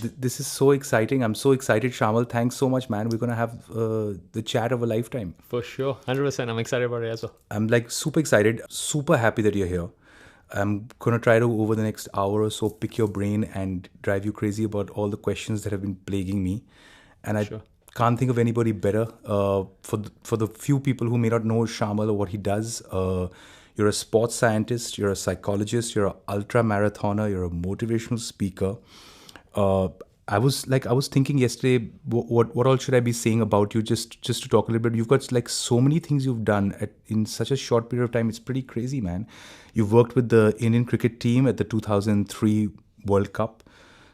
This is so exciting. I'm so excited, Shamal. Thanks so much, man. We're gonna have the chat of a lifetime. For sure, 100%. I'm excited about it as well. I'm like super excited, super happy that you're here. I'm gonna try to, over the next hour or so, pick your brain and drive you crazy about all the questions that have been plaguing me. And I Sure. can't think of anybody better. For the few people who may not know Shamal or what he does, you're a sports scientist, you're a psychologist, you're an ultra marathoner, you're a motivational speaker. uh, I was thinking yesterday, what all should I be saying about you? Just to talk a little bit. You've got like so many things you've done in such a short period of time. It's pretty crazy, man. You've worked with the Indian cricket team at the 2003 World Cup,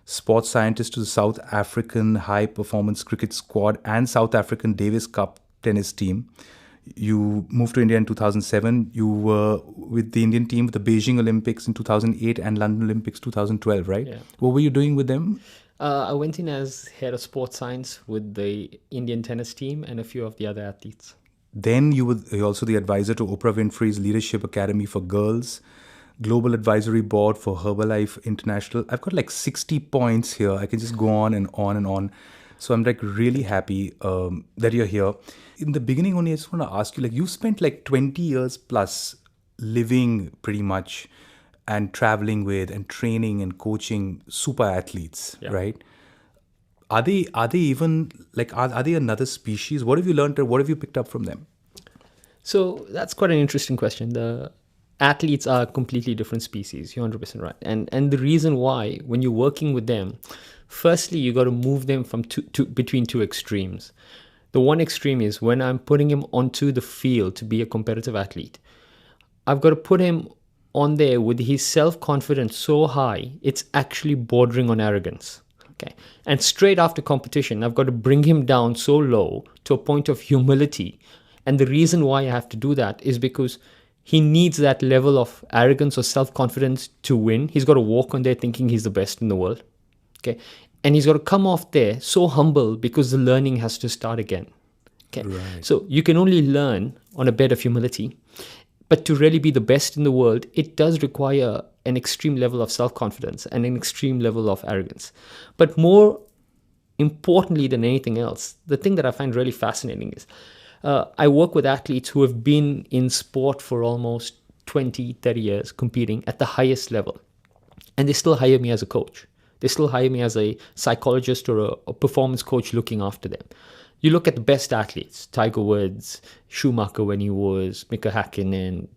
sports scientist to the South African high performance cricket squad and South African Davis Cup tennis team. You moved to India in 2007. You were with the Indian team with the Beijing Olympics in 2008 and London Olympics 2012, right? Yeah. What were you doing with them? I went in as head of sports science with the Indian tennis team and a few of the other athletes. Then you're also the advisor to Oprah Winfrey's Leadership Academy for Girls, Global Advisory Board for Herbalife International. I've got like 60 points here. I can just go on and on and on. So I'm like really happy that you're here. In the beginning only, I just want to ask you, like, you spent like 20 years plus living pretty much and traveling with and training and coaching super athletes, Yeah. right? Are they even like are they another species? What have you learned or what have you picked up from them? So that's quite an interesting question. The athletes are a completely different species. You're 100% right. And the reason why, when you're working with them, firstly, you got to move them from between two extremes. The one extreme is when I'm putting him onto the field to be a competitive athlete, I've got to put him on there with his self-confidence so high, it's actually bordering on arrogance. Okay. And straight after competition, I've got to bring him down so low to a point of humility. And the reason why I have to do that is because he needs that level of arrogance or self-confidence to win. He's got to walk on there thinking he's the best in the world. Okay. And he's got to come off there so humble because the learning has to start again. Okay. Right. So you can only learn on a bed of humility. But to really be the best in the world, it does require an extreme level of self-confidence and an extreme level of arrogance. But more importantly than anything else, the thing that I find really fascinating is I work with athletes who have been in sport for almost 20, 30 years, competing at the highest level. And they still hire me as a coach. They still hire me as a psychologist or a performance coach looking after them. You look at the best athletes, Tiger Woods, Schumacher when he was, Mika Hakkinen,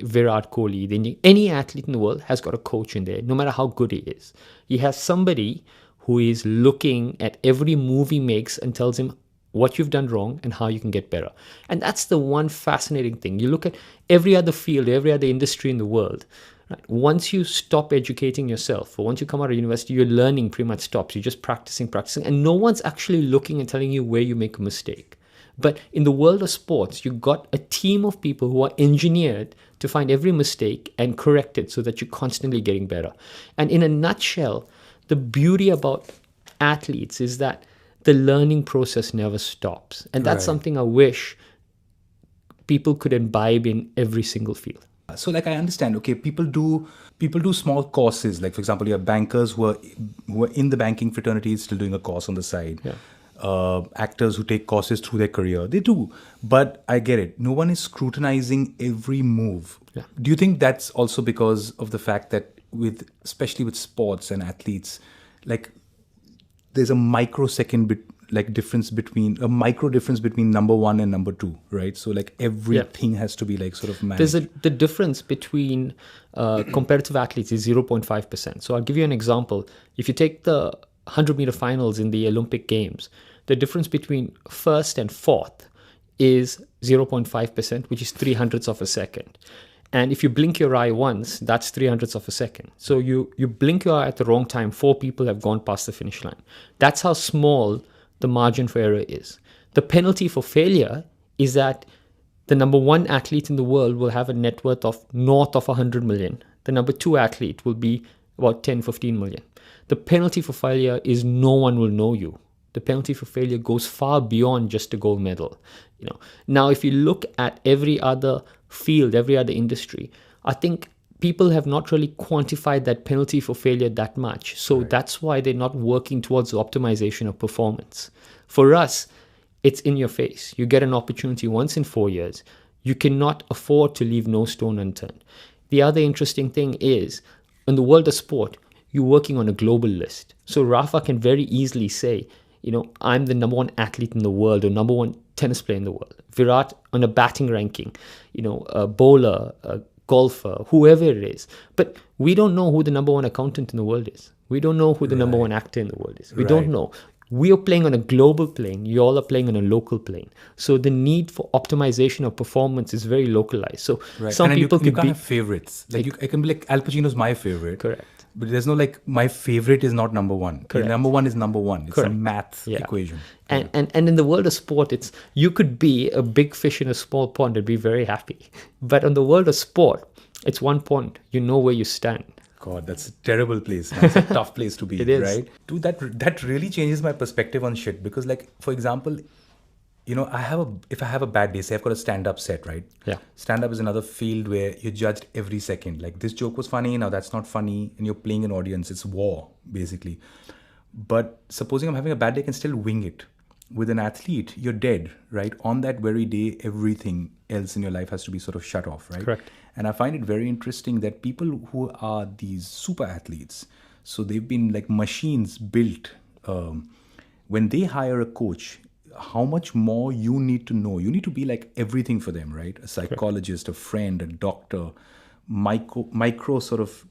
Virat Kohli. Any athlete in the world has got a coach in there, no matter how good he is. He has somebody who is looking at every move he makes and tells him what you've done wrong and how you can get better. And that's the one fascinating thing. You look at every other field, every other industry in the world. Right? Once you stop educating yourself, or once you come out of university, your learning pretty much stops. You're just practicing, and no one's actually looking and telling you where you make a mistake. But in the world of sports, you've got a team of people who are engineered to find every mistake and correct it so that you're constantly getting better. And in a nutshell, the beauty about athletes is that the learning process never stops. And that's Right. something I wish people could imbibe in every single field. So like I understand, okay, people do small courses. Like for example, you have bankers who are in the banking fraternity still doing a course on the side. Yeah. Actors who take courses through their career, they do. But I get it. No one is scrutinizing every move. Yeah. Do you think that's also because of the fact that especially with sports and athletes, like there's a microsecond difference between number one and number two, right? So like everything has to be like sort of managed. The difference between competitive athletes is 0.5%. So I'll give you an example. If you take the 100-meter finals in the Olympic Games, the difference between first and fourth is 0.5%, which is 300ths of a second. And if you blink your eye once, that's 300ths of a second. So you blink your eye at the wrong time, 4 people have gone past the finish line. That's how small the margin for error is. The penalty for failure is that the number 1 athlete in the world will have a net worth of north of 100 million. The number 2 athlete will be about 10, 15 million. The penalty for failure is no one will know you. The penalty for failure goes far beyond just a gold medal. Now, if you look at every other field, every other industry, I think people have not really quantified that penalty for failure that much. So that's why they're not working towards optimization of performance. For us, it's in your face. You get an opportunity once in 4 years. You cannot afford to leave no stone unturned. The other interesting thing is, in the world of sport, you're working on a global list. So Rafa can very easily say, I'm the number one athlete in the world or number one tennis player in the world. Virat on a batting ranking, a bowler, a golfer, whoever it is. But we don't know who the number one accountant in the world is. We don't know who the number one actor in the world is. We don't know. We are playing on a global plane. You all are playing on a local plane. So the need for optimization of performance is very localized. So some people you can't have favorites. I can be like, Al Pacino's my favorite. Correct. But there's no my favorite is not number one. Correct. Number one is number one. It's Correct. a math equation. And in the world of sport, you could be a big fish in a small pond and be very happy. But in the world of sport, it's one pond. You know where you stand. God, that's a terrible place. That's a tough place to be. It is. Right? Dude, that really changes my perspective on shit. Because for example, if I have a bad day, say I've got a stand-up set, right? Yeah. Stand-up is another field where you're judged every second. Like, this joke was funny, now that's not funny, and you're playing an audience. It's war, basically. But supposing I'm having a bad day, I can still wing it. With an athlete, you're dead, right? On that very day, everything else in your life has to be sort of shut off, right? Correct. And I find it very interesting that people who are these super athletes, so they've been like machines built, when they hire a coach, how much more you need to know. You need to be like everything for them, right? A psychologist, a friend, a doctor, micro sort of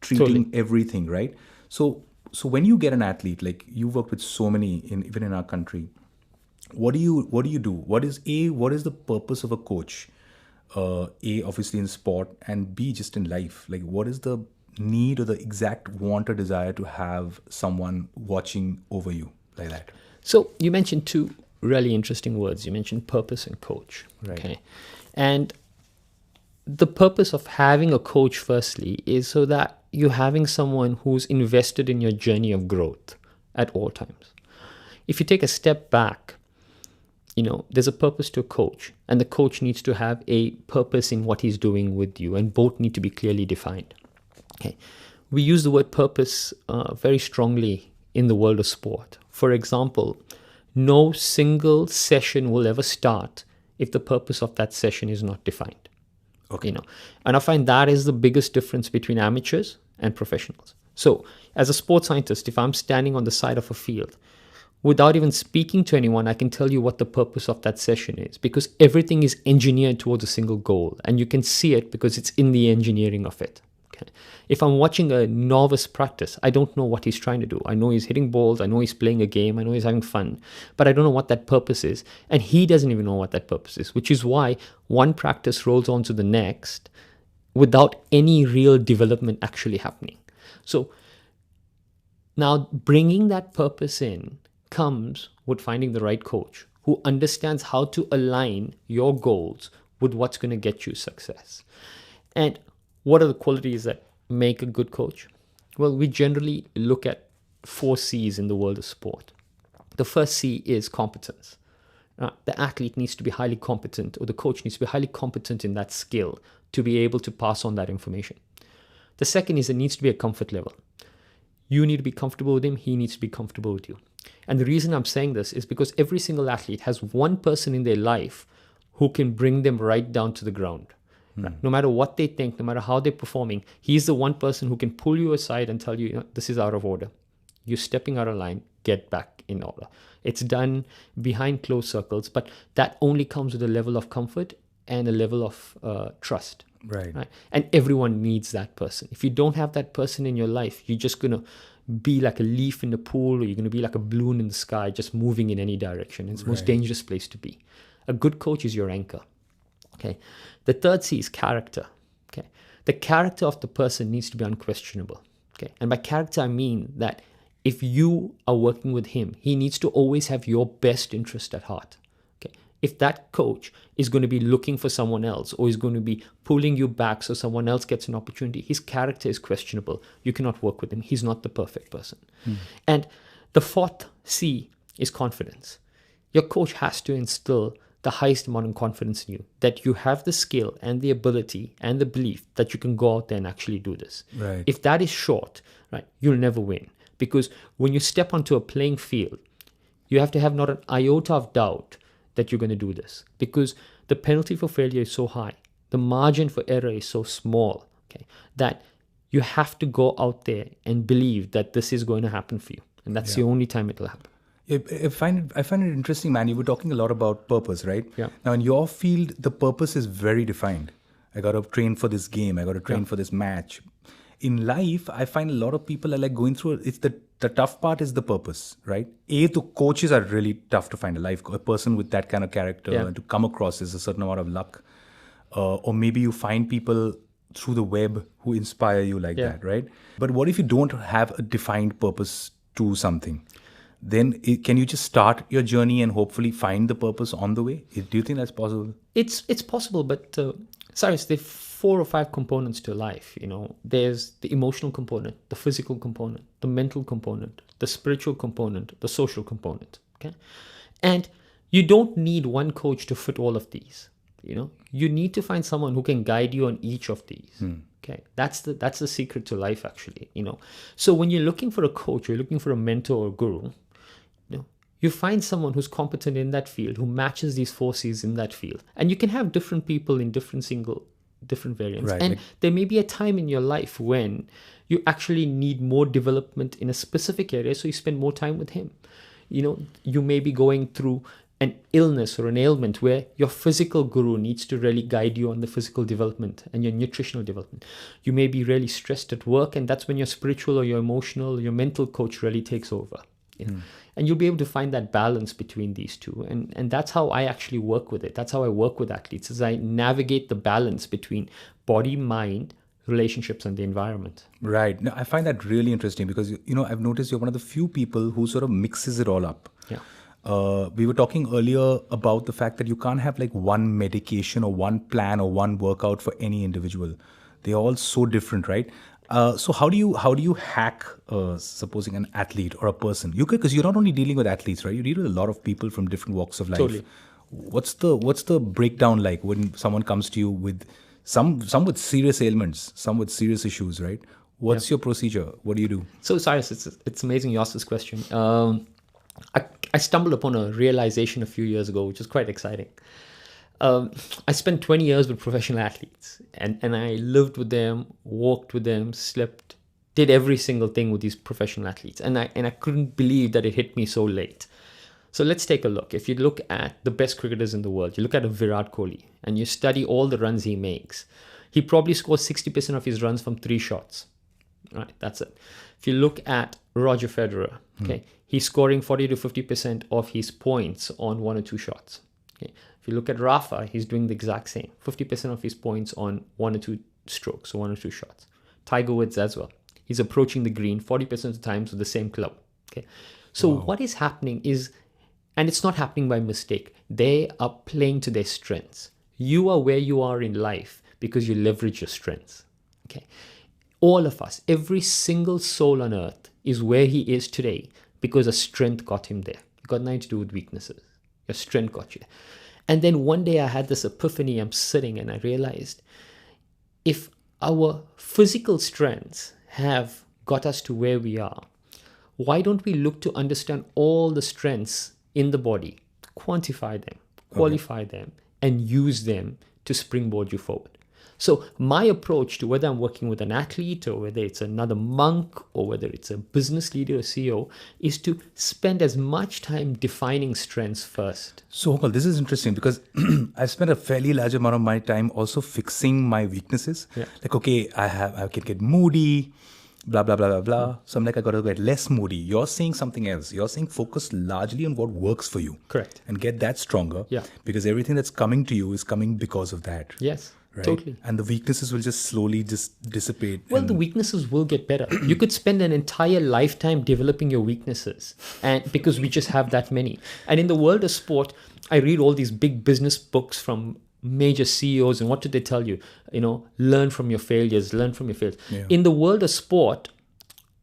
treating everything, right? So when you get an athlete, like you've worked with so many even in our country, what do you do? What is the purpose of a coach? A, obviously in sport, and B, just in life. Like, what is the need or the exact want or desire to have someone watching over you like that? So you mentioned two really interesting words. You mentioned purpose and coach. Right. Okay. And the purpose of having a coach, firstly, is so that you're having someone who's invested in your journey of growth at all times. If you take a step back, there's a purpose to a coach, and the coach needs to have a purpose in what he's doing with you, and both need to be clearly defined. Okay. We use the word purpose very strongly in the world of sport. For example, no single session will ever start if the purpose of that session is not defined. Okay. And I find that is the biggest difference between amateurs and professionals. So as a sports scientist, if I'm standing on the side of a field, without even speaking to anyone, I can tell you what the purpose of that session is, because everything is engineered towards a single goal, and you can see it because it's in the engineering of it. Okay. If I'm watching a novice practice, I don't know what he's trying to do. I know he's hitting balls, I know he's playing a game, I know he's having fun, but I don't know what that purpose is, and he doesn't even know what that purpose is, which is why one practice rolls on to the next without any real development actually happening. So now bringing that purpose in comes with finding the right coach who understands how to align your goals with what's going to get you success. And what are the qualities that make a good coach? Well, we generally look at 4 C's in the world of sport. The first C is competence. The athlete needs to be highly competent, or the coach needs to be highly competent in that skill to be able to pass on that information. The second is there needs to be a comfort level. You need to be comfortable with him, he needs to be comfortable with you. And the reason I'm saying this is because every single athlete has one person in their life who can bring them right down to the ground. Right? No matter what they think, no matter how they're performing, he's the one person who can pull you aside and tell you, this is out of order. You're stepping out of line, get back in order. It's done behind closed circles, but that only comes with a level of comfort and a level of trust. Right. And everyone needs that person. If you don't have that person in your life, you're just going to be like a leaf in the pool, or you're going to be like a balloon in the sky, just moving in any direction. It's the most dangerous place to be. A good coach is your anchor. Okay. The third C is character. Okay. The character of the person needs to be unquestionable. Okay. And by character, I mean that if you are working with him, he needs to always have your best interest at heart. Okay. If that coach is going to be looking for someone else, or is going to be pulling you back so someone else gets an opportunity, his character is questionable. You cannot work with him. He's not the perfect person. And the fourth C is confidence. Your coach has to instill the highest amount of confidence in you, that you have the skill and the ability and the belief that you can go out there and actually do this. Right. If that is short, right, you'll never win. Because when you step onto a playing field, you have to have not an iota of doubt that you're going to do this, because the penalty for failure is so high, the margin for error is so small, okay, that you have to go out there and believe that this is going to happen for you, and that's the only time it will happen. I find it interesting, man. You were talking a lot about purpose, right? Yeah. Now, in your field, the purpose is very defined. I got to train for this game. I got to train for this match. In life, I find a lot of people are like going through. It's the tough part is the purpose, right? The coaches are really tough to find. A person with that kind of character and to come across is a certain amount of luck. Or maybe you find people through the web who inspire you like that, right? But what if you don't have a defined purpose to something? Then can you just start your journey and hopefully find the purpose on the way? Do you think that's possible? It's possible, but Cyrus, there are 4 or 5 components to life. There's the emotional component, the physical component, the mental component, the spiritual component, the social component. Okay, and you don't need one coach to fit all of these. You need to find someone who can guide you on each of these. Okay, that's the secret to life, actually. So when you're looking for a coach, you're looking for a mentor or guru. You find someone who's competent in that field, who matches these 4 C's in that field. And you can have different people in different variants. Right. And there may be a time in your life when you actually need more development in a specific area, so you spend more time with him. You may be going through an illness or an ailment where your physical guru needs to really guide you on the physical development and your nutritional development. You may be really stressed at work, and that's when your spiritual or your emotional, your mental coach really takes over. And you'll be able to find that balance between these two. And that's how I actually work with it. That's how I work with athletes, is I navigate the balance between body, mind, relationships, and the environment. Right. Now, I find that really interesting because, I've noticed you're one of the few people who sort of mixes it all up. Yeah. We were talking earlier about the fact that you can't have like one medication or one plan or one workout for any individual. They're all so different, right? So how do you hack, supposing an athlete or a person? Because you're not only dealing with athletes, right? You deal with a lot of people from different walks of life. Totally. What's the breakdown like when someone comes to you with some with serious ailments, some with serious issues, right? What's your procedure? What do you do? So Cyrus, it's amazing you asked this question. I stumbled upon a realization a few years ago, which is quite exciting. I spent 20 years with professional athletes, and I lived with them, walked with them, slept, did every single thing with these professional athletes. And I couldn't believe that it hit me so late. So let's take a look. If you look at the best cricketers in the world, you look at a Virat Kohli and you study all the runs he makes, he probably scores 60% of his runs from 3 shots. Right, that's it. If you look at Roger Federer, okay, he's scoring 40 to 50% of his points on 1 or 2 shots. Okay. If you look at Rafa, he's doing the exact same. 50% of his points on 1 or 2 strokes, so 1 or 2 shots. Tiger Woods as well. He's approaching the green 40% of the times with the same club. Okay. So what is happening is, and it's not happening by mistake, they are playing to their strengths. You are where you are in life because you leverage your strengths. Okay. All of us, every single soul on earth is where he is today because a strength got him there. It got nothing to do with weaknesses. Your strength got you there. And then one day I had this epiphany. I'm sitting and I realized, if our physical strengths have got us to where we are, why don't we look to understand all the strengths in the body, quantify them, qualify them, and use them to springboard you forward? So my approach to whether I'm working with an athlete or whether it's another monk or whether it's a business leader or CEO is to spend as much time defining strengths first. So, Sahukar, this is interesting because I spent a fairly large amount of my time also fixing my weaknesses. Yeah. Like, okay, I can get moody, blah, blah, blah, blah, blah. So I'm like, I got to get less moody. You're saying something else. You're saying focus largely on what works for you. Correct. And get that stronger. Yeah. Because everything that's coming to you is coming because of that. Yes. Right? Totally. And the weaknesses will just slowly just dissipate. Well, the weaknesses will get better. You could spend an entire lifetime developing your weaknesses, and because we just have that many. And in the world of sport, I read all these big business books from major CEOs, and what did they tell you? Learn from your failures, learn from your failures. Yeah. In the world of sport,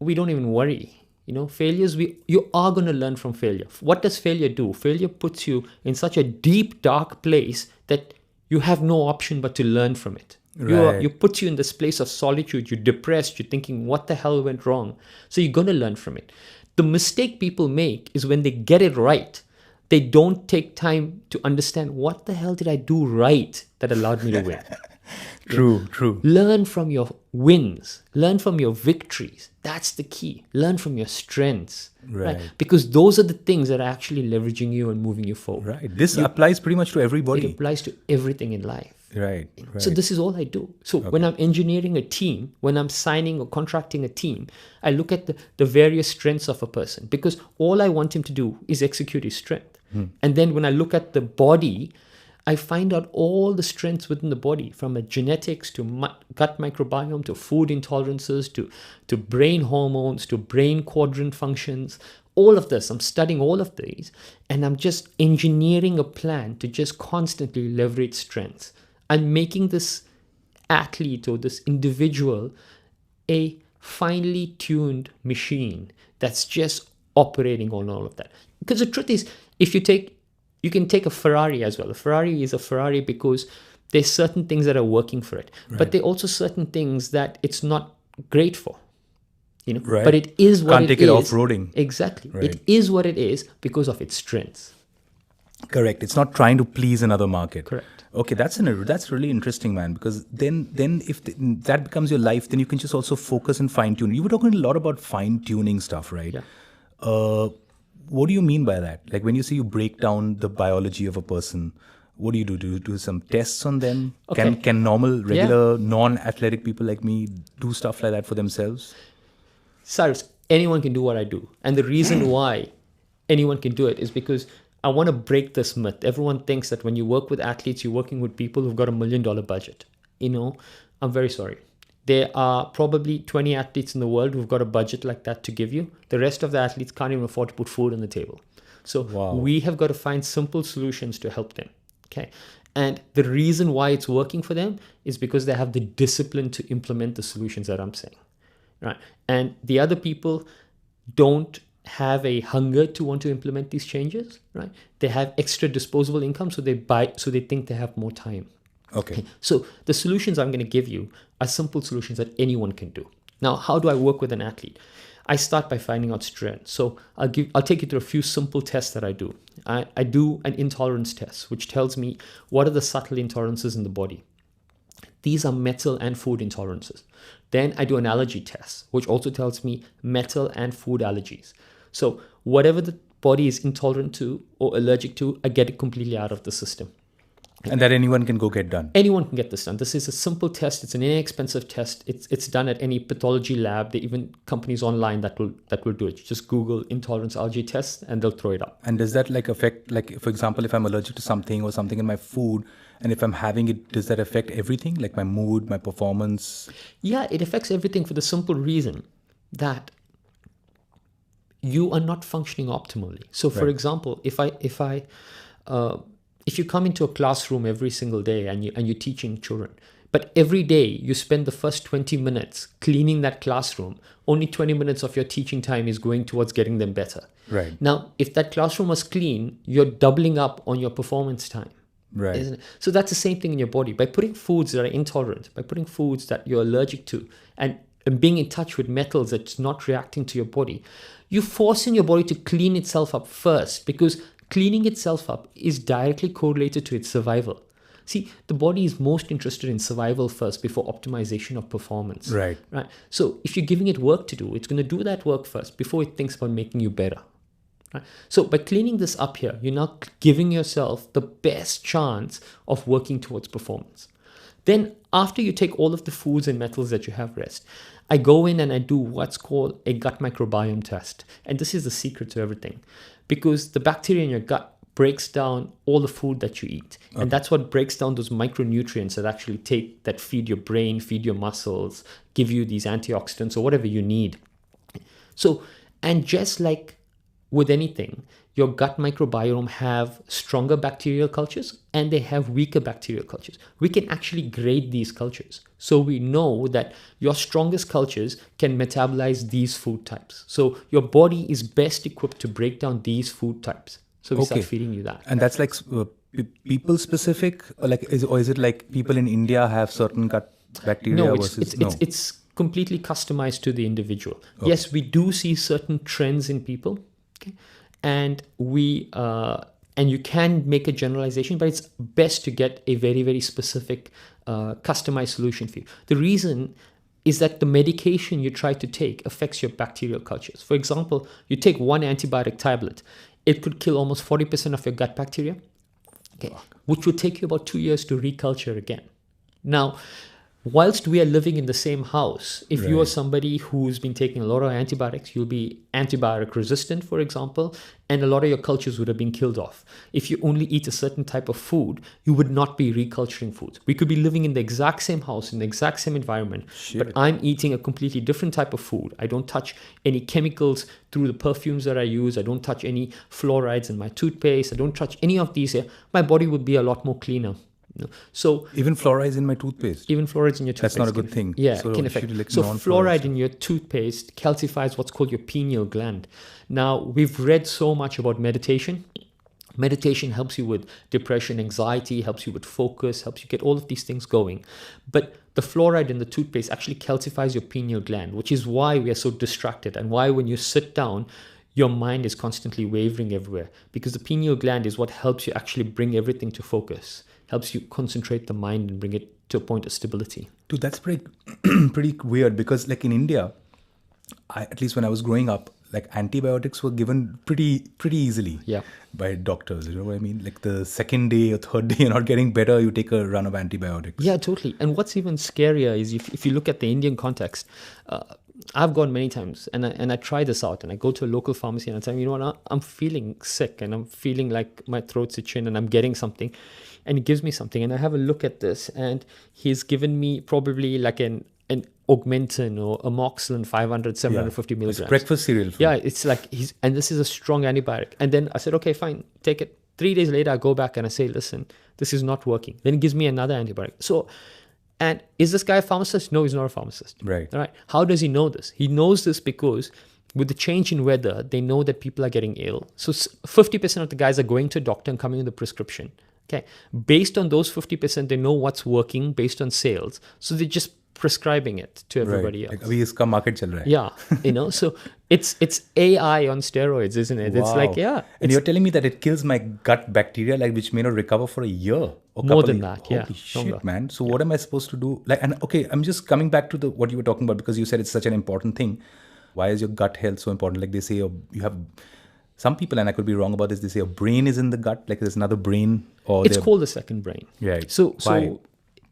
we don't even worry. Failures, you are going to learn from failure. What does failure do? Failure puts you in such a deep, dark place that you have no option but to learn from it. You put you in this place of solitude. You're depressed. You're thinking, what the hell went wrong? So you're going to learn from it. The mistake people make is when they get it right, they don't take time to understand, what the hell did I do right that allowed me to win? True. Learn from your wins. Learn from your victories. That's the key. Learn from your strengths. Right. Because those are the things that are actually leveraging you and moving you forward. Right. This applies pretty much to everybody. It applies to everything in life. Right. So this is all I do. So when I'm engineering a team, when I'm signing or contracting a team, I look at the various strengths of a person, because all I want him to do is execute his strength. And then when I look at the body, I find out all the strengths within the body, from genetics to gut microbiome to food intolerances to brain hormones to brain quadrant functions. All of this, I'm studying all of these, and I'm just engineering a plan to just constantly leverage strengths. I'm making this athlete or this individual a finely tuned machine that's just operating on all of that. Because the truth is, you can take a Ferrari as well. A Ferrari is a Ferrari because there's certain things that are working for it, but there are also certain things that it's not great for. Right. But it is what Can't take it off-roading. Exactly. Right. It is what it is because of its strengths. Correct. It's not trying to please another market. Correct. Okay, that's really interesting, man. Because then if that becomes your life, then you can just also focus and fine tune. You were talking a lot about fine tuning stuff, right? Yeah. What do you mean by that? Like when you say you break down the biology of a person, what do you do? Do you do some tests on them? Okay. Can normal, regular, non-athletic people like me do stuff like that for themselves? Cyrus, anyone can do what I do. And the reason why anyone can do it is because I want to break this myth. Everyone thinks that when you work with athletes, you're working with people who've got $1 million budget. I'm very sorry. There are probably 20 athletes in the world who've got a budget like that to give you. The rest of the athletes can't even afford to put food on the table. So we have got to find simple solutions to help them. Okay. And the reason why it's working for them is because they have the discipline to implement the solutions that I'm saying. Right. And the other people don't have a hunger to want to implement these changes. Right. They have extra disposable income, so they think they have more time. Okay. So the solutions I'm going to give you are simple solutions that anyone can do. Now, how do I work with an athlete? I start by finding out strengths. So I'll take you through a few simple tests that I do. I do an intolerance test, which tells me what are the subtle intolerances in the body. These are metal and food intolerances. Then I do an allergy test, which also tells me metal and food allergies. So whatever the body is intolerant to or allergic to, I get it completely out of the system. And that anyone can go get done. Anyone can get this done. This is a simple test. It's an inexpensive test. It's done at any pathology lab. There are even companies online that will do it. You just Google intolerance allergy test and they'll throw it up. And does that affect, for example, if I'm allergic to something or something in my food, and if I'm having it, does that affect everything? Like my mood, my performance? Yeah, it affects everything for the simple reason that you are not functioning optimally. So for example, if you come into a classroom every single day and you're teaching children, but every day you spend the first 20 minutes cleaning that classroom, only 20 minutes of your teaching time is going towards getting them better. Right. Now, if that classroom was clean, you're doubling up on your performance time. Right. Isn't it? So that's the same thing in your body. By putting foods that are intolerant, by putting foods that you're allergic to, and being in touch with metals that's not reacting to your body, you're forcing your body to clean itself up first, because cleaning itself up is directly correlated to its survival. See, the body is most interested in survival first before optimization of performance. Right. So if you're giving it work to do, it's going to do that work first before it thinks about making you better. Right? So by cleaning this up here, you're now giving yourself the best chance of working towards performance. Then after you take all of the foods and metals that you have rest, I go in and I do what's called a gut microbiome test. And this is the secret to everything, because the bacteria in your gut breaks down all the food that you eat. Okay. And that's what breaks down those micronutrients that feed your brain, feed your muscles, give you these antioxidants or whatever you need. So, and just like with anything, your gut microbiome have stronger bacterial cultures and they have weaker bacterial cultures. We can actually grade these cultures. So we know that your strongest cultures can metabolize these food types. So your body is best equipped to break down these food types. So we start feeding you that. And that's like people specific, or is it like people in India have certain gut bacteria No, versus it's completely customized to the individual. Yes, we do see certain trends in people, okay? And and you can make a generalization, but it's best to get a very, very specific customized solution for you. The reason is that the medication you try to take affects your bacterial cultures. For example, you take one antibiotic tablet, it could kill almost 40% of your gut bacteria, okay, which would take you about 2 years to reculture again. Now, whilst we are living in the same house, if you are somebody who's been taking a lot of antibiotics, you'll be antibiotic resistant, for example, and a lot of your cultures would have been killed off. If you only eat a certain type of food, you would not be reculturing food. We could be living in the exact same house, in the exact same environment, but I'm eating a completely different type of food. I don't touch any chemicals through the perfumes that I use. I don't touch any fluorides in my toothpaste. I don't touch any of these here. My body would be a lot more cleaner. So even fluorides in my toothpaste. Even fluorides in your toothpaste. That's not a good thing. Yeah, so can affect. So fluoride in your toothpaste calcifies what's called your pineal gland. Now, we've read so much about meditation. Meditation helps you with depression, anxiety, helps you with focus, helps you get all of these things going. But the fluoride in the toothpaste actually calcifies your pineal gland, which is why we are so distracted and why when you sit down, your mind is constantly wavering everywhere, because the pineal gland is what helps you actually bring everything to focus. Helps you concentrate the mind and bring it to a point of stability. Dude, that's pretty weird, because like in India, at least when I was growing up, like antibiotics were given pretty easily by doctors. You know what I mean? Like the second day or third day, you're not getting better, you take a run of antibiotics. Yeah, totally. And what's even scarier is if you look at the Indian context, I've gone many times and I try this out, and I go to a local pharmacy and I tell them, you know what, I'm feeling sick and I'm feeling like my throat's itching and I'm getting something. And he gives me something and I have a look at this, and he's given me probably like an Augmentin or amoxicillin 500, 750 milligrams. It's breakfast cereal. Yeah, it's like and this is a strong antibiotic. And then I said, okay, fine, take it. 3 days later, I go back and I say, listen, this is not working. Then he gives me another antibiotic. So, and is this guy a pharmacist? No, he's not a pharmacist. Right. All right. How does he know this? He knows this because with the change in weather, they know that people are getting ill. So 50% of the guys are going to a doctor and coming with a prescription. Okay. Based on those 50%, they know what's working based on sales. So they're just prescribing it to everybody else. Like, abhi iska market chal raha hai. Yeah. So it's AI on steroids, isn't it? Wow. It's like, And you're telling me that it kills my gut bacteria, like which may not recover for a year or more than that. Holy shit, man. So what am I supposed to do? Like, and okay, I'm just coming back to what you were talking about, because you said it's such an important thing. Why is your gut health so important? Like they say, you have some people, and I could be wrong about this, they say your brain is in the gut, like there's another brain. Or it's called the second brain. Right. So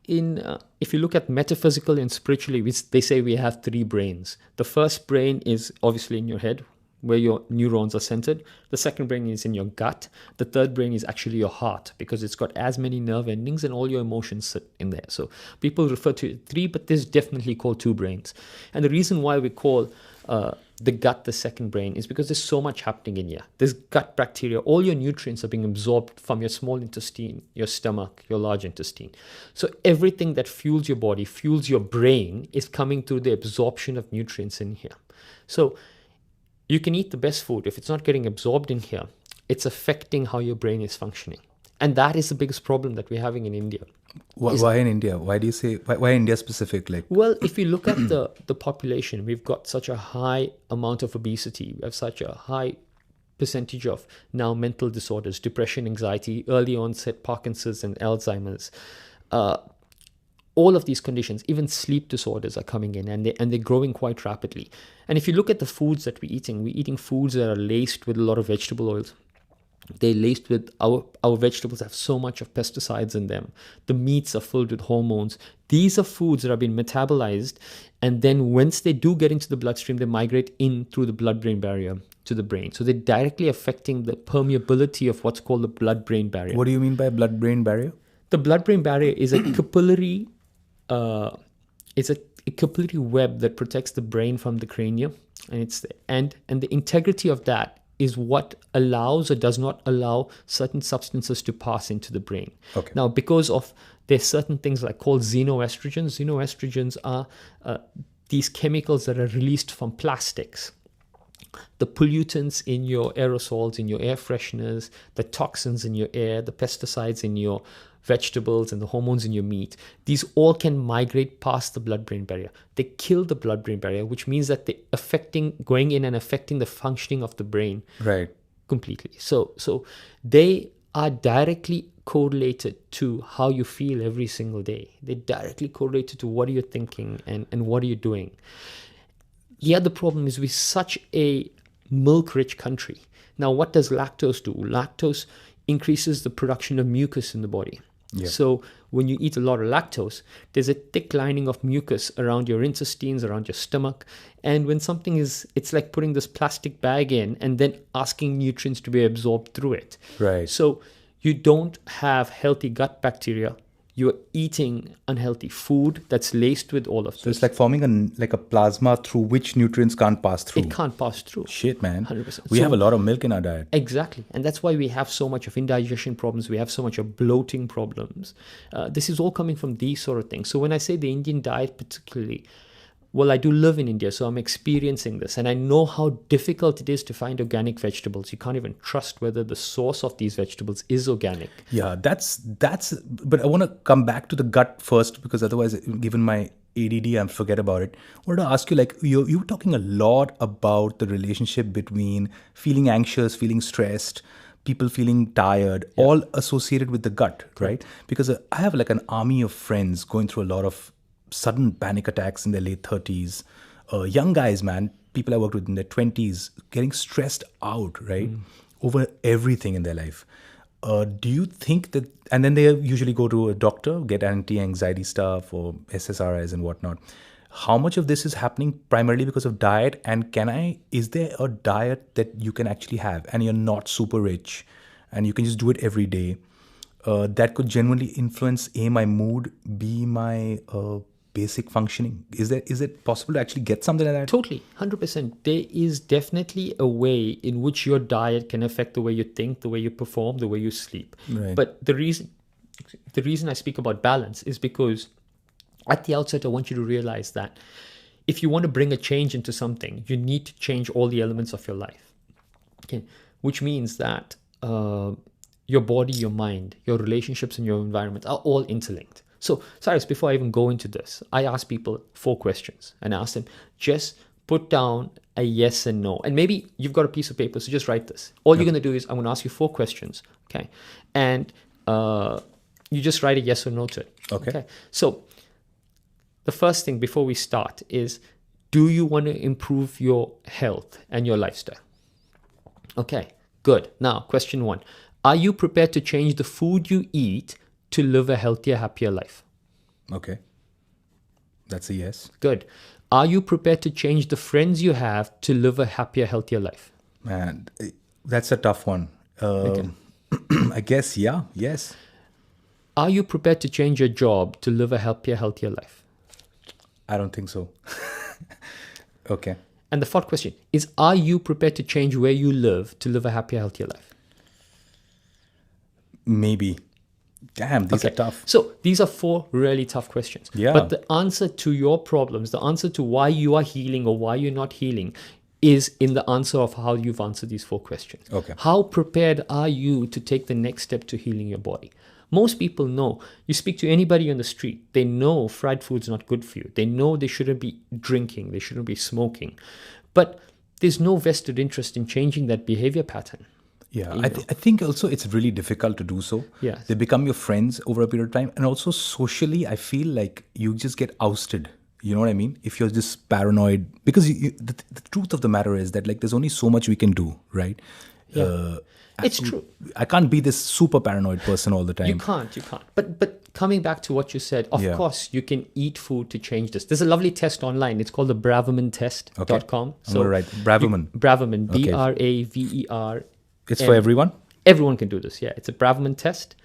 if you look at metaphysically and spiritually, they say we have 3 brains. The first brain is obviously in your head, where your neurons are centered. The second brain is in your gut. The third brain is actually your heart, because it's got as many nerve endings and all your emotions sit in there. So people refer to 3, but there's definitely called 2 brains. And the reason why we call the gut the second brain is because there's so much happening in here. There's gut bacteria. All your nutrients are being absorbed from your small intestine, your stomach, your large intestine. So everything that fuels your body, fuels your brain, is coming through the absorption of nutrients in here. So you can eat the best food. If it's not getting absorbed in here, it's affecting how your brain is functioning. And that is the biggest problem that we're having in India. Why in India? Why do you say, why India specific? Like, well, if you look at the population, we've got such a high amount of obesity. We have such a high percentage of now mental disorders, depression, anxiety, early onset Parkinson's and Alzheimer's. All of these conditions, even sleep disorders are coming in, and they're growing quite rapidly. And if you look at the foods that we're eating foods that are laced with a lot of vegetable oils. They're laced with, our vegetables have so much of pesticides in them. The meats are filled with hormones. These are foods that are being metabolized, and then once they do get into the bloodstream, they migrate in through the blood-brain barrier to the brain. So they're directly affecting the permeability of what's called the blood-brain barrier. What do you mean by blood-brain barrier? The blood-brain barrier is a capillary capillary web that protects the brain from the cranium, and the integrity of that is what allows or does not allow certain substances to pass into the brain. Okay. Now, because of there's certain things like called xenoestrogens. Xenoestrogens are these chemicals that are released from plastics. The pollutants in your aerosols, in your air fresheners, the toxins in your air, the pesticides in your vegetables, and the hormones in your meat, these all can migrate past the blood-brain barrier. They kill the blood-brain barrier, which means that they're going in and affecting the functioning of the brain Right. completely. So they are directly correlated to how you feel every single day. They're directly correlated to what are you thinking and what are you doing. Yeah, the problem is we're such a milk-rich country. Now, what does lactose do? Lactose increases the production of mucus in the body. Yeah. So when you eat a lot of lactose, there's a thick lining of mucus around your intestines, around your stomach. And when something it's like putting this plastic bag in and then asking nutrients to be absorbed through it. Right. So you don't have healthy gut bacteria. You're eating unhealthy food that's laced with all of So this. it's like forming a plasma through which nutrients can't pass through. It can't pass through. Shit, man. 100%. We So- have a lot of milk in our diet. Exactly. And that's why we have so much of indigestion problems. We have so much of bloating problems. This is all coming from these sort of things. So when I say the Indian diet particularly, well, I do live in India, so I'm experiencing this. And I know how difficult it is to find organic vegetables. You can't even trust whether the source of these vegetables is organic. Yeah, that's. But I want to come back to the gut first, because otherwise, given my ADD, I forget about it. I wanted to ask you, like, you were talking a lot about the relationship between feeling anxious, feeling stressed, people feeling tired, all associated with the gut, right? Because I have like an army of friends going through a lot of sudden panic attacks in their late 30s. Young guys, man, people I worked with in their 20s, getting stressed out, right? Over everything in their life. Do you think that, and then they usually go to a doctor, get anti-anxiety stuff or SSRIs and whatnot. How much of this is happening primarily because of diet? And is there a diet that you can actually have and you're not super rich and you can just do it every day, that could genuinely influence my mood, B, my basic functioning? Is it possible to actually get something like that? Totally, 100%. There is definitely a way in which your diet can affect the way you think, the way you perform, the way you sleep. Right. But the reason I speak about balance is because at the outset, I want you to realize that if you want to bring a change into something, you need to change all the elements of your life. Okay, which means that your body, your mind, your relationships, and your environment are all interlinked. So, Cyrus, before I even go into this, I ask people 4 questions and I ask them, just put down a yes and no. And maybe you've got a piece of paper, so just write this. All you're going to do is I'm going to ask you 4 questions, okay? And you just write a yes or no to it. Okay. So the first thing before we start is, do you want to improve your health and your lifestyle? Okay, good. Now, question 1. Are you prepared to change the food you eat to live a healthier, happier life? Okay. That's a yes. Good. Are you prepared to change the friends you have to live a happier, healthier life? Man, that's a tough one. I guess, yeah, yes. Are you prepared to change your job to live a happier, healthier life? I don't think so. Okay. And the 4th question is, are you prepared to change where you live to live a happier, healthier life? Maybe. Damn, these are tough. So these are 4 really tough questions. Yeah. But the answer to your problems, the answer to why you are healing or why you're not healing, is in the answer of how you've answered these 4 questions. Okay. How prepared are you to take the next step to healing your body? Most people know. You speak to anybody on the street, they know fried food's not good for you. They know they shouldn't be drinking, they shouldn't be smoking. But there's no vested interest in changing that behavior pattern. Yeah, I think also it's really difficult to do so. Yes. They become your friends over a period of time. And also socially, I feel like you just get ousted. You know what I mean? If you're just paranoid. Because the truth of the matter is that, like, there's only so much we can do, right? Yeah. It's true. I can't be this super paranoid person all the time. You can't. But coming back to what you said, of course, you can eat food to change this. There's a lovely test online. It's called the Bravermantest.com. Okay. I'm going to write Braverman. Braverman, Okay. Braver. It's for everyone? Everyone can do this, yeah. It's a Braverman test.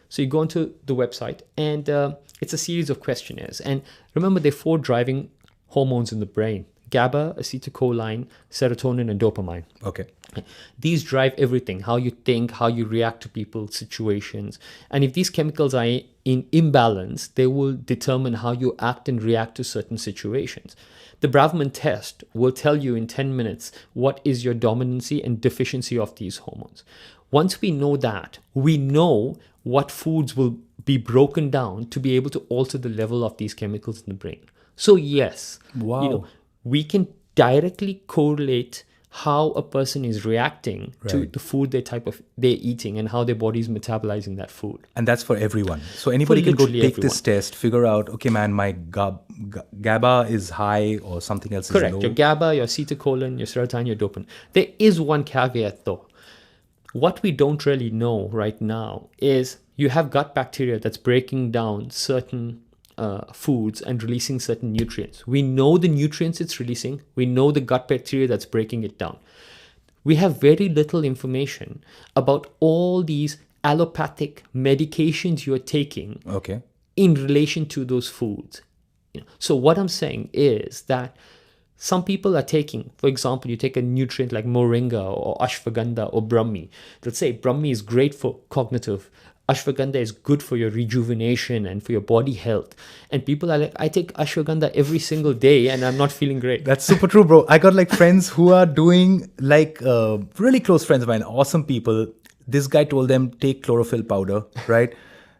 So you go onto the website and it's a series of questionnaires. And remember, there are 4 driving hormones in the brain. GABA, acetylcholine, serotonin, and dopamine. Okay. These drive everything, how you think, how you react to people, situations. And if these chemicals are in imbalance, they will determine how you act and react to certain situations. The Bravermantest test will tell you in 10 minutes what is your dominancy and deficiency of these hormones. Once we know that, we know what foods will be broken down to be able to alter the level of these chemicals in the brain. So yes, Wow. we can directly correlate how a person is reacting to the food they're eating and how their body is metabolizing that food. And that's for everyone. So anybody can go literally take this test, figure out, okay, man, my GABA is high or something else Correct. is low. Your GABA, your acetylcholine, your serotonin, your dopamine. There is one caveat though. What we don't really know right now is you have gut bacteria that's breaking down certain foods and releasing certain nutrients. We know the nutrients it's releasing. We know the gut bacteria that's breaking it down. We have very little information about all these allopathic medications you're taking Okay. in relation to those foods. So what I'm saying is that some people are taking, for example, you take a nutrient like moringa or ashwagandha or brahmi. They'll say brahmi is great for cognitive. Ashwagandha is good for your rejuvenation and for your body health. And people are like, I take ashwagandha every single day and I'm not feeling great. That's super true, bro. I got like friends who are doing like really close friends of mine, awesome people. This guy told them take chlorophyll powder, right?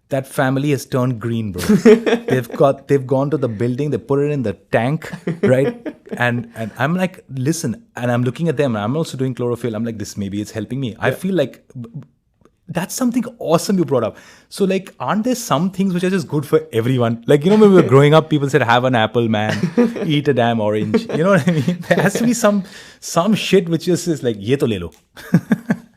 That family has turned green, bro. They've gone to the building, they put it in the tank, right? And I'm like, listen, and I'm looking at them. I'm also doing chlorophyll. I'm like, this maybe it's helping me. I feel like that's something awesome you brought up. So like, aren't there some things which are just good for everyone? Like, when we were growing up, people said, have an apple, man. Eat a damn orange. You know what I mean? There has to be some shit which is like, ye to le lo.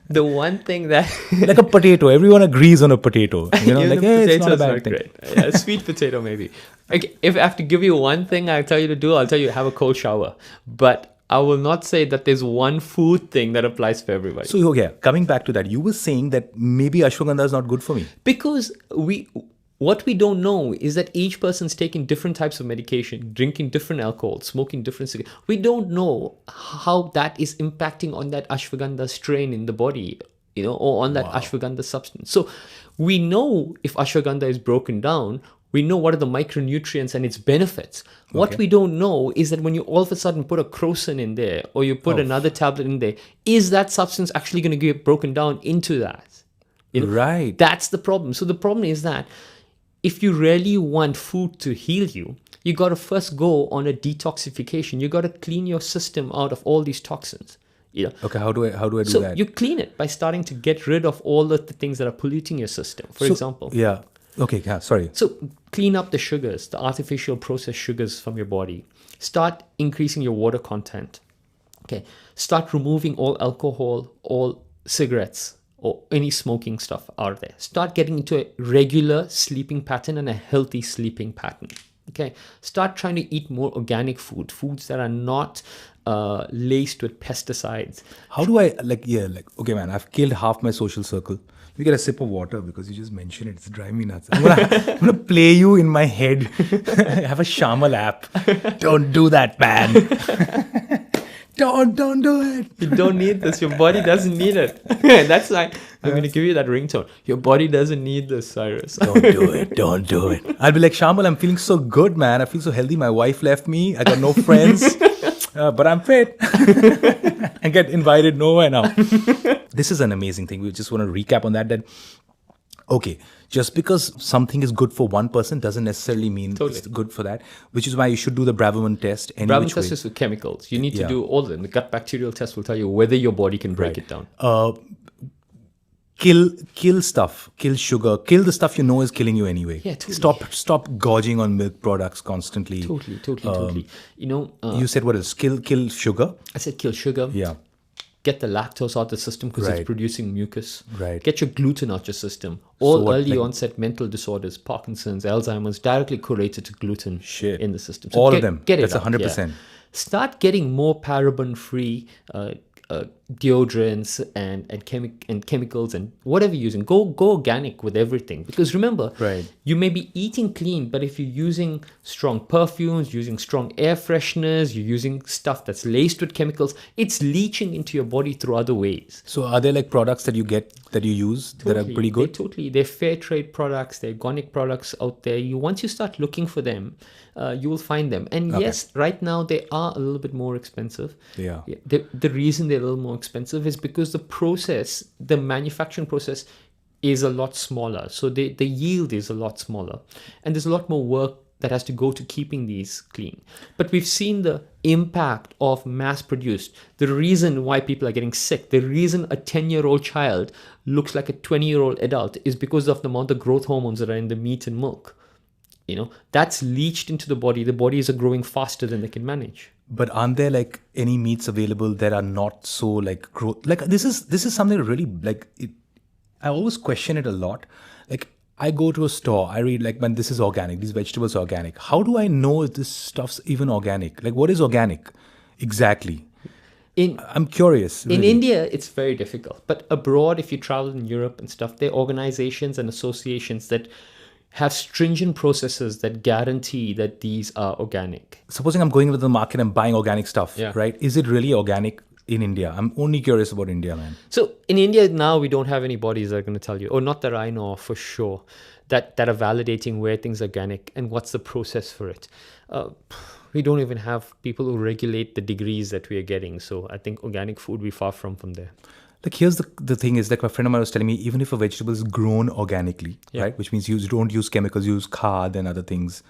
The one thing that like a potato, everyone agrees on a potato. Like, hey, it's not a bad thing. Great. Yeah, sweet potato maybe. Okay, if I have to give you one thing I'll tell you to do, I'll tell you have a cold shower. But I will not say that there's one food thing that applies for everybody. So, okay, coming back to that, you were saying that maybe ashwagandha is not good for me. Because what we don't know is that each person's taking different types of medication, drinking different alcohol, smoking different cigarettes. We don't know how that is impacting on that ashwagandha strain in the body, or on that ashwagandha substance. So we know if ashwagandha is broken down, we know what are the micronutrients and its benefits. What we don't know is that when you all of a sudden put a crocin in there or you put another tablet in there, is that substance actually going to get broken down into that? Right. That's the problem. So the problem is that if you really want food to heal you, you got to first go on a detoxification. You got to clean your system out of all these toxins. Okay, how do I do so that? You clean it by starting to get rid of all of the things that are polluting your system. For example. Yeah. Okay, yeah, sorry. So clean up the sugars, the artificial processed sugars from your body. Start increasing your water content. Okay. Start removing all alcohol, all cigarettes, or any smoking stuff out there. Start getting into a regular sleeping pattern and a healthy sleeping pattern. Okay. Start trying to eat more organic foods that are not laced with pesticides. How do I, okay, man, I've killed half my social circle. You get a sip of water because you just mentioned it. It's driving me nuts. I'm gonna play you in my head. Have a Shayamal app. Don't do that, man. Don't do it. You don't need this. Your body doesn't need it. That's why I'm going to give you that ringtone. Your body doesn't need this, Cyrus. Don't do it. Don't do it. I'll be like, Shayamal, I'm feeling so good, man. I feel so healthy. My wife left me. I got no friends. But I'm fit. I get invited nowhere now. This is an amazing thing. We just want to recap on that. Okay, just because something is good for one person doesn't necessarily mean it's good for that, which is why you should do the Bravermantest test. Bravermantest test is with chemicals. You need to do all of them. The gut bacterial test will tell you whether your body can break it down. Kill stuff, kill sugar, kill the stuff you know is killing you anyway. Yeah, totally. Stop gorging on milk products constantly. Totally. You said what else? Kill sugar? I said kill sugar. Yeah. Get the lactose out of the system because it's producing mucus. Right. Get your gluten out your system. All early onset mental disorders, Parkinson's, Alzheimer's, directly correlated to gluten in the system. So all of them. Get it That's out. 100%. Yeah. Start getting more paraben-free deodorants and chemicals and whatever you're using. Go organic with everything, because remember, Right. you may be eating clean, but if you're using strong perfumes, using strong air fresheners, you're using stuff that's laced with chemicals, it's leaching into your body through other ways. So are there like products that you get that you use that are pretty good? They're fair trade products, they're organic products out there. Once you start looking for them, you will find them. And yes, right now they are a little bit more expensive. Yeah. The reason they're a little more expensive is because the manufacturing process is a lot smaller. So the yield is a lot smaller. And there's a lot more work that has to go to keeping these clean. But we've seen the impact of mass produced. The reason why people are getting sick, the reason a 10-year-old child looks like a 20-year-old adult is because of the amount of growth hormones that are in the meat and milk. That's leached into the body. The bodies are growing faster than they can manage. But aren't there like any meats available that are not so like growth? Like this is something that really like it. I always question it a lot. Like I go to a store, I read like, man, this is organic. These vegetables are organic. How do I know if this stuff's even organic? Like, what is organic exactly? I'm curious. In really. India, it's very difficult. But abroad, if you travel in Europe and stuff, there are organizations and associations that have stringent processes that guarantee that these are organic. Supposing I'm going into the market and buying organic stuff, Yeah. right? Is it really organic in India? I'm only curious about India, man. So in India now, we don't have any bodies that are going to tell you, or not that I know of for sure, that are validating where things are organic and what's the process for it. We don't even have people who regulate the degrees that we are getting. So I think organic food, we're far from there. Like here's the thing is like my friend of mine was telling me, even if a vegetable is grown organically, right, which means you don't use chemicals, use khad and other things,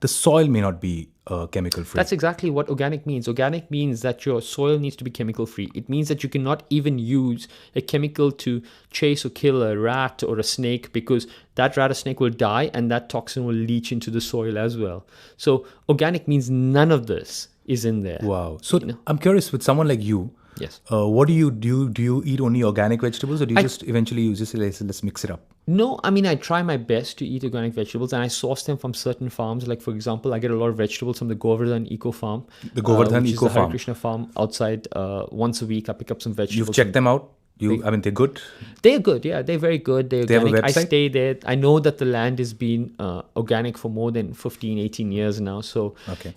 the soil may not be chemical free. That's exactly what organic means. Organic means that your soil needs to be chemical free. It means that you cannot even use a chemical to chase or kill a rat or a snake, because that rat or snake will die and that toxin will leach into the soil as well. So organic means none of this is in there. Wow. So I'm curious, with someone like you, Yes. what do you do? Do you eat only organic vegetables, or do you just eventually use this? Let's mix it up. No, I mean, I try my best to eat organic vegetables, and I source them from certain farms. Like, for example, I get a lot of vegetables from the Govardhan Eco Farm. The Govardhan which Eco is the Farm. Hare Krishna farm outside. Once a week, I pick up some vegetables. You've checked them out? I mean, they're good? They're good, yeah. They're very good. They're They have a organic. I website? stay there. I know that the land has been organic for more than 15, 18 years now. So, Okay.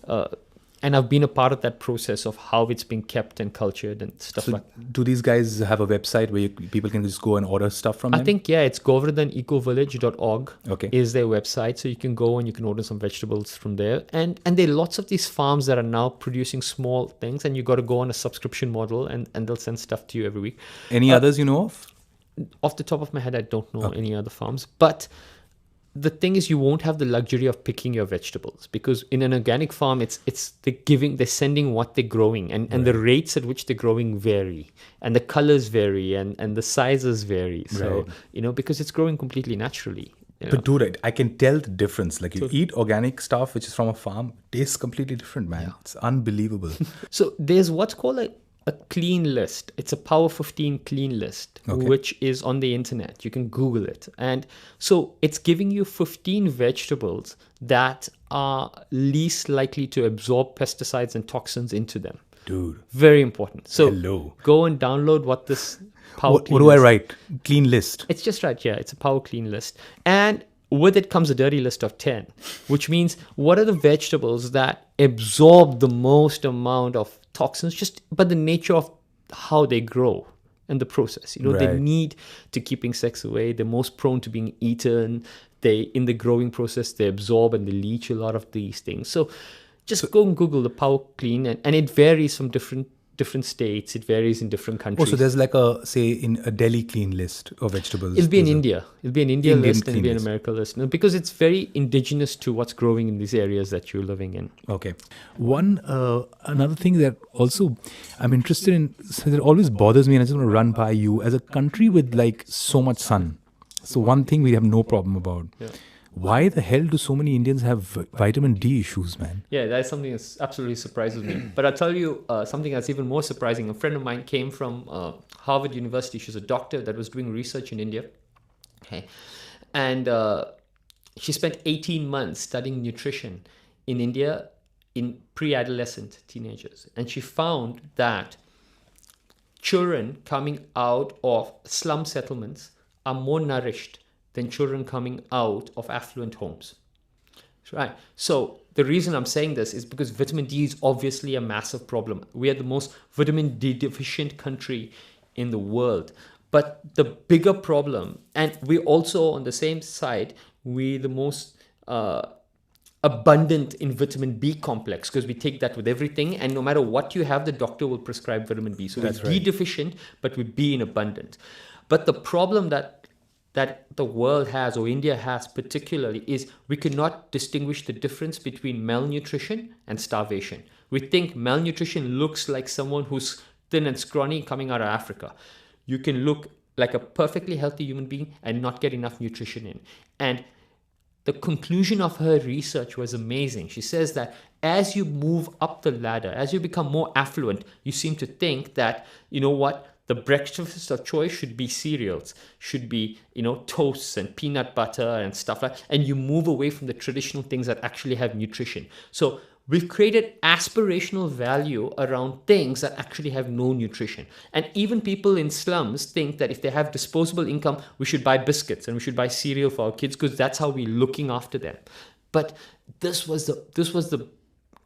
and I've been a part of that process of how it's being kept and cultured and stuff So like that. do these guys have a website where people can just go and order stuff from them? I think, yeah, it's govardhanicovillage.org Okay. is their website. So you can go and you can order some vegetables from there. And there are lots of these farms that are now producing small things, and you got to go on a subscription model, and they'll send stuff to you every week. Any others you know of? Off the top of my head, I don't know any other farms. But the thing is, you won't have the luxury of picking your vegetables, because in an organic farm, they're sending what they're growing, and the rates at which they're growing vary, and the colors vary, and the sizes vary. So, because it's growing completely naturally. But dude, I can tell the difference. Like you eat organic stuff, which is from a farm, tastes completely different, man. It's unbelievable. So there's what's called a clean list. It's a Power 15 clean list, which is on the internet. You can Google it. And so it's giving you 15 vegetables that are least likely to absorb pesticides and toxins into them. Dude. Very important. So Hello. go and download what this Power What Clean do I list- write? Clean list. It's just right, yeah. It's a Power Clean list. And with it comes a dirty list of 10, which means what are the vegetables that absorb the most amount of toxins, just by the nature of how they grow and the process. They Right. need to keep insects away. They're most prone to being eaten. In the growing process, they absorb and they leach a lot of these things. So just go and Google the Power Clean, and it varies from different states. It varies in different Oh, countries. so there's like in a Delhi clean list of vegetables. It'll be in There's a- India. It'll be an India Indian list, and it'll be clean an list. America list. Because it's very indigenous to what's growing in these areas that you're living in. Okay. Another thing that also I'm interested in, so that always bothers me, and I just want to run by you, as a country with like so much sun. So one thing we have no problem about. Yeah. Why the hell do so many Indians have vitamin D issues, man? Yeah, that's something that absolutely surprises me. But I'll tell you something that's even more surprising. A friend of mine came from Harvard University. She's a doctor that was doing research in India. Okay. And she spent 18 months studying nutrition in India in pre-adolescent teenagers. And she found that children coming out of slum settlements are more nourished than children coming out of affluent homes. Right. So the reason I'm saying this is because vitamin D is obviously a massive problem. We are the most vitamin D deficient country in the world. But the bigger problem, and we also on the same side, we're the most abundant in vitamin B complex because we take that with everything, and no matter what you have, the doctor will prescribe vitamin B. So That's we're D right. deficient, but we're B in abundant. But the problem that the world has, or India has particularly, is we cannot distinguish the difference between malnutrition and starvation. We think malnutrition looks like someone who's thin and scrawny coming out of Africa. You can look like a perfectly healthy human being and not get enough nutrition in. And the conclusion of her research was amazing. She says that as you move up the ladder, as you become more affluent, you seem to think that, you know what, the breakfast of choice should be cereals, should be, toasts and peanut butter and stuff like that. And you move away from the traditional things that actually have nutrition. So we've created aspirational value around things that actually have no nutrition. And even people in slums think that if they have disposable income, we should buy biscuits and we should buy cereal for our kids because that's how we're looking after them. But this was the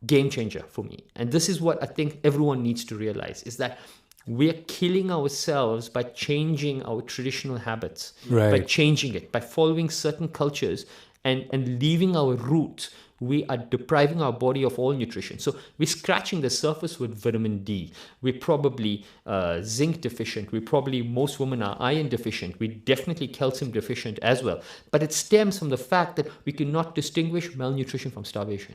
game changer for me. And this is what I think everyone needs to realize, is that we're killing ourselves by changing our traditional habits, Right. by changing it, by following certain cultures and leaving our roots. We are depriving our body of all nutrition. So we're scratching the surface with vitamin D. We're probably zinc deficient. Most women are iron deficient. We're definitely calcium deficient as well. But it stems from the fact that we cannot distinguish malnutrition from starvation.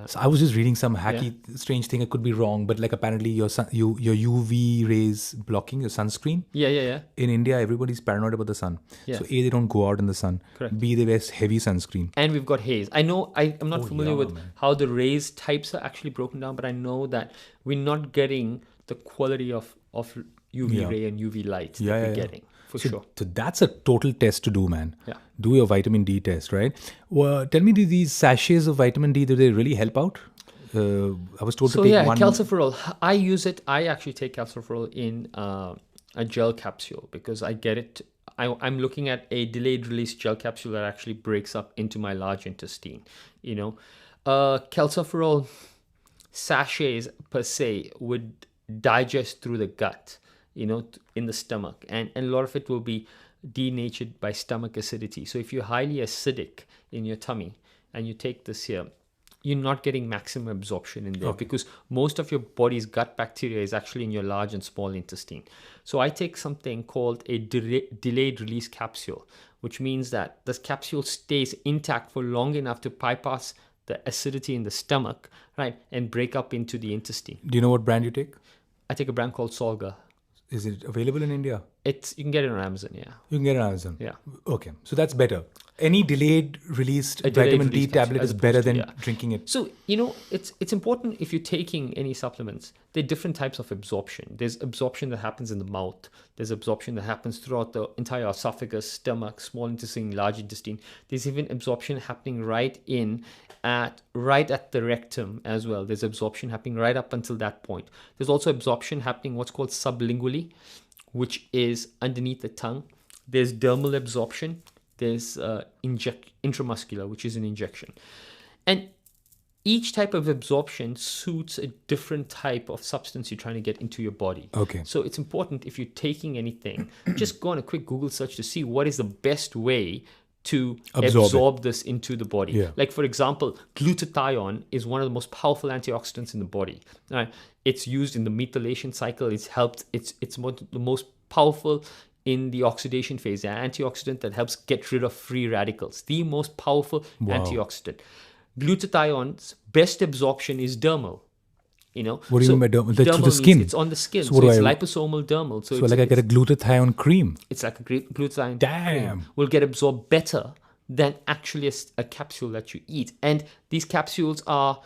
So I was just reading some hacky, strange thing. I could be wrong, but like apparently your UV rays blocking your sunscreen. Yeah. In India, everybody's paranoid about the sun. Yeah. So A, they don't go out in the sun. Correct. B, they wear heavy sunscreen. And we've got haze. I know I'm not familiar yeah, with man. how the rays types are actually broken down, but I know that we're not getting the quality of UV Yeah. ray and UV light that Yeah, we're yeah, yeah. getting, for So, sure. so that's a total test to do, man. Yeah. Do your vitamin D test, right? Well, tell me, do these sachets of vitamin D, do they really help out? I was told So to take yeah, one. calciferol. I use it. I actually take calciferol in a gel capsule because I get it. I'm looking at a delayed release gel capsule that actually breaks up into my large intestine. Calciferol sachets per se would digest through the gut, in the stomach, and a lot of it will be denatured by stomach acidity. So if you're highly acidic in your tummy and you take this here, you're not getting maximum absorption in there because most of your body's gut bacteria is actually in your large and small intestine. So I take something called a delayed release capsule, which means that this capsule stays intact for long enough to bypass the acidity in the stomach, right, and break up into the intestine. Do you know what brand you take? I take a brand called Solga. Is it available in India? You can get it on Amazon, yeah. You can get it on Amazon. Yeah. Okay, so that's better. Any delayed released A delayed vitamin D release capsule, tablet as is better opposed to- than yeah. drinking it. So, it's important if you're taking any supplements, there are different types of absorption. There's absorption that happens in the mouth. There's absorption that happens throughout the entire esophagus, stomach, small intestine, large intestine. There's even absorption happening right at the rectum as well. There's absorption happening right up until that point. There's also absorption happening what's called sublingually, which is underneath the tongue. There's dermal absorption. There's intramuscular, which is an injection. And each type of absorption suits a different type of substance you're trying to get into your body. Okay. So it's important if you're taking anything, just go on a quick Google search to see what is the best way to absorb this into the body. Yeah. Like, for example, glutathione is one of the most powerful antioxidants in the body. Right? It's used in the methylation cycle. It's the most powerful in the oxidation phase, an antioxidant that helps get rid of free radicals. The most powerful antioxidant. Glutathione's best absorption is dermal. What do you mean by dermal? Like through the means skin? It's on the skin. So So, what it's do I- liposomal dermal. So, So like I get a glutathione cream. it's like a glutathione Damn. cream will get absorbed better than actually a capsule that you eat. And these capsules are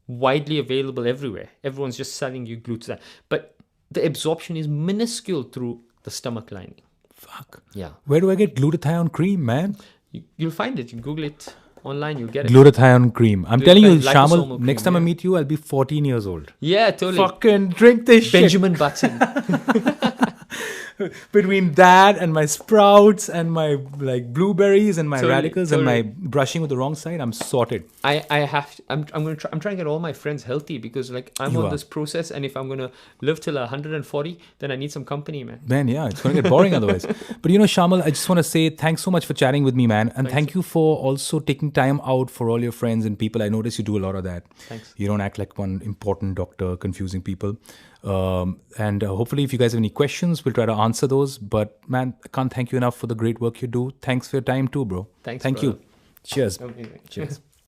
widely available everywhere. Everyone's just selling you glutathione. But the absorption is minuscule through the stomach lining. Fuck. Yeah. Where do I get glutathione cream, man? You'll find it. You Google it. online, you'll get it. Glutathione cream. I'm telling you, Glutathione, Shamal, liposomal next cream, time I yeah. meet you, I'll be 14 years old. Yeah, totally. Fucking drink this shit. Benjamin Button. Between that and my sprouts and my like blueberries and my Totally, radicals and my brushing with the wrong side, I'm sorted. I'm trying to get all my friends healthy because like I'm You on are. this process, and if I'm gonna live till 140, then I need some company, man. Man, yeah, it's going to get boring otherwise. But Shamal, I just want to say thanks so much for chatting with me, man. And thank you for also taking time out for all your friends and people. I notice you do a lot of that. Thanks. You don't act like one important doctor confusing people. And hopefully, if you guys have any questions, we'll try to answer those. But man, I can't thank you enough for the great work you do. Thanks for your time too, bro. Thanks, Thank brother. you. Cheers. Amazing. Cheers.